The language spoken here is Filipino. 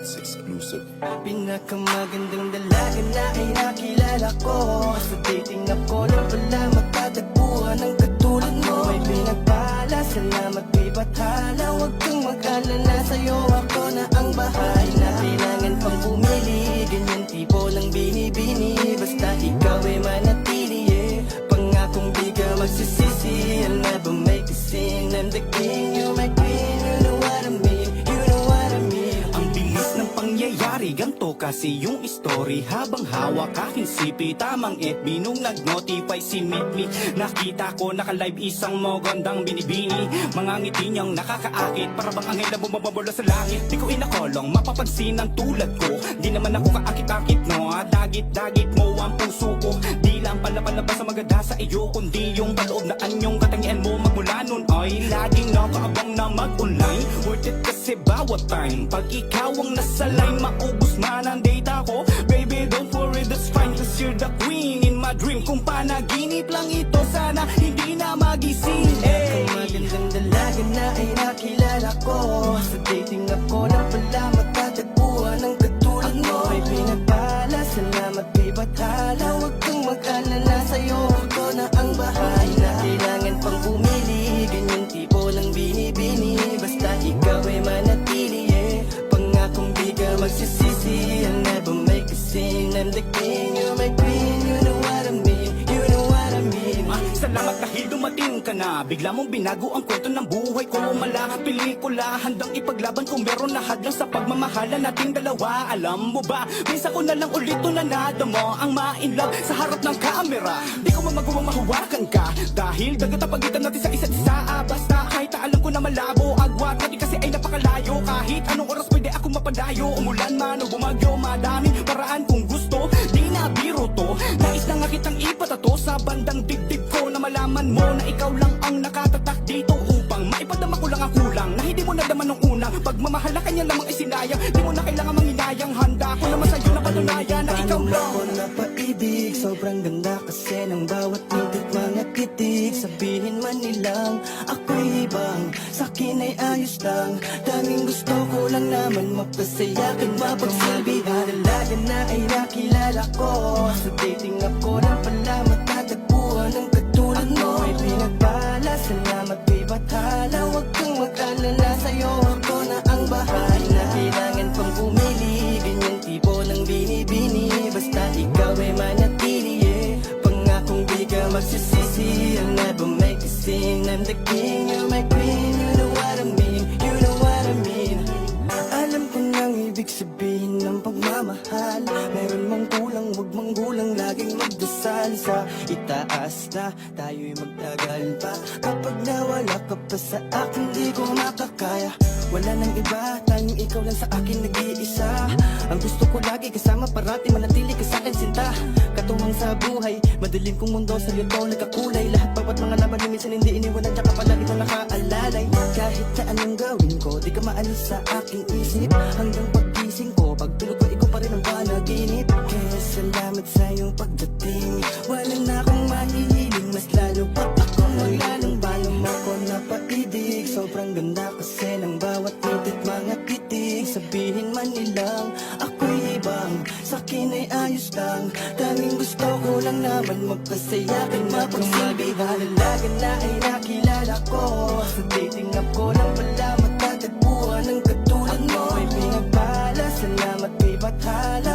It's exclusive. Pinakamagandang dalaga na ay nakilala ko. Sa dating app ko lang pala matatagpuan ang katulad mo. May pinagpala, salamat di bathala. Huwag kang mag-alala, sa'yo ako na ang bahay. Na kailangan pang pumili, ganyan tipo ng binibini. Basta ikaw ay manatili, pangakong di ka magsisisi. I'll never make a scene, I'm the king, you're my queen. You know what I mean, you know what I mean. Ang bilis ng pangyayari, ganto kasi yung story. Habang hawak aking sipi, tamang FB nung nag-notify si Mitmi. Nakita ko naka-live isang magandang binibini. Mga ngiti niyang nakakaakit, para bang anghel na bumababula sa langit. Di ko inakolong, mapapansin ang tulad ko. Di naman ako kaakit-akit, no. Dagit-dagit mo ang puso ko. Di lang palabas sa maganda sa iyo, kundi yung paloob na anyong katangian mo. Magmula nun ay laging nakaabang na mag-online. Worth it kasi bawat time. Pag ikaw ang nasa line, maubos man ang data ko. Baby, don't worry, that's fine, cause you're the queen in my dream. Kung panaginip lang ito, sana hindi na magising. Magandang dalaga na ay nakilala ko. Sa dating app ko lang pala matatagpuan ang katulad mo. May pinagpala, salamat di bathala. Huwag kang mag-alala, sa'yo ako na ang bahay. Na kailangan pang pumili, ganyan tipo ng binibini. Basta ikaw ay manatili, pangakong di ka magsisisi. I'll never make a scene, I'm the king, you're my queen. You know what I mean, you know what I mean. Salamat dahil dumating ka na. Bigla mong binago ang kwento ng buhay ko. Malakang pelikula, handang ipaglaban kung meron na hadlang sa pagmamahala nating dalawa. Alam mo ba, minsan ko na lang ulit to na nadamo ang ma-inlove sa harap ng camera. Di ko magawang mahawakan ka dahil dagat ang pagitan natin sa isa't isa. Basta kahit alam ko na malabo agwat natin kasi ay napakalayo. Kahit anong oras pwede ako mapadayo. Umulan man o bumagyo, madaming paraan kung gusto. Di na biro to, nais na nga kitang ipatato sa bandang dibdib ko. Na malaman mo na ikaw lang ang nakatatak dito upang maipadama ko lang ang kulang na hindi mo nadaman nung unang pagmamahala kanya lamang isinayang. Di mo na kailangan manginayang, handa ko naman sa'yo na patunayan na ikaw lang. Paano mo ako napaibig, sobrang ganda kasi ng bawat nitit mga titig. Sabihin man nilang ako'y ibang, sa'kin ay ayos lang. Daming gusto ko lang naman mapasaya kang mapagsilbi. Dalaga na ay nakilala ko. Sa dating app ko lang pala matatagpuan ang katulad mo. May pinagpala, salamat di bathala. Huwag kang mag-alala, sa'yo ako na ang bahay. Na kailangan pang pumili, ganyan tipo ng binibini. Basta ikaw ay manatili, pangakong di ka magsisisi. I'll never make a scene, I'm the king, you're my queen. You know what I mean, you know what I mean. Alam ko nang ibig sabihin ng pagmamahal. Meron mang kulang, wag mang gulang, laging magdasal sa itaas na tayo'y magtagal pa. Kapag nawala ka pa sa akin, di ko makakaya. Wala nang iba, tanging ikaw lang sa akin nag-iisa. Ang gusto ko lagi kasama, parati manatili ka sa akin sinta. Katuwang sa buhay, madilim kong mundo sa'yo to nagkakulay. Lahat bawat mga laban ni minsan hindi iniwanan, tsaka palagi ko nakaalalay. Kahit na anong gawin ko, di ka maalis sa aking isip. Hanggang paggising ko, pag tulog ko, ikaw pa rin ang panaginip. Kaya salamat sa iyong pagdating. Wala na akong mahihiling, mas lalo pa akong maglalang. Paano mo ko napaibig, sobrang ganda kasi ng bawat nitit mga titig. Sabihin man nilang ako'y ibang, sa'kin ay ayos lang. Daming gusto ko lang naman magpasaya kang mapagsilbi. Dalaga na ay nakilala ko. Sa dating app ko lang pala matatagpuan ang katulad mo. May pinagpala, salamat di bathala.